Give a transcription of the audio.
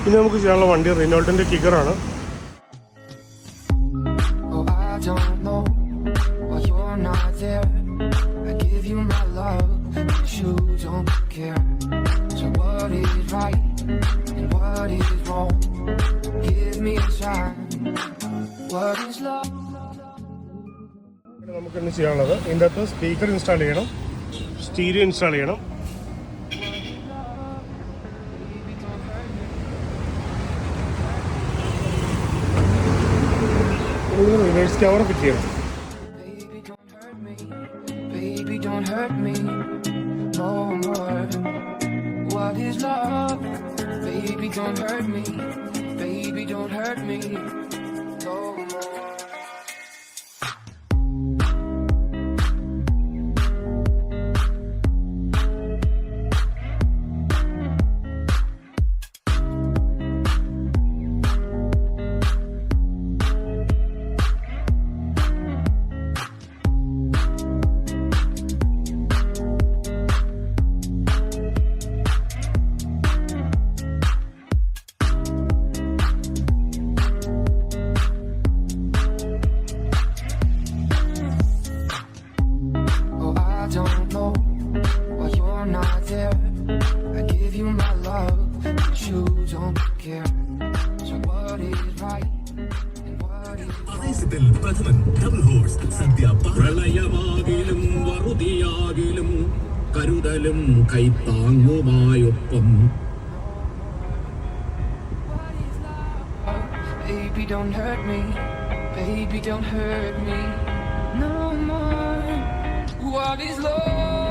ഇനി നമുക്ക് ചെയ്യാനുള്ള വണ്ടി റിനോൾട്ടിൻ്റെ കിഗറാണ്. നമുക്ക് ഇന്ന് ചെയ്യാനുള്ളത് ഇതിൻ്റെ അകത്ത് സ്പീക്കർ ഇൻസ്റ്റാൾ ചെയ്യണം, സ്റ്റീരിയോ ഇൻസ്റ്റാൾ ചെയ്യണം. റിവേഴ്സ് ക്യാമറ ഫിറ്റ് ചെയ്യണം. പ്രഥമൻ ഡബിൾ ഹോഴ്സ് സദ്യ പ്രളയമാകിലും വറുതിയാകിലും കരുതലും കൈത്താങ്ങുമായൊപ്പം. Baby don't hurt me, baby don't hurt me no more. What is love?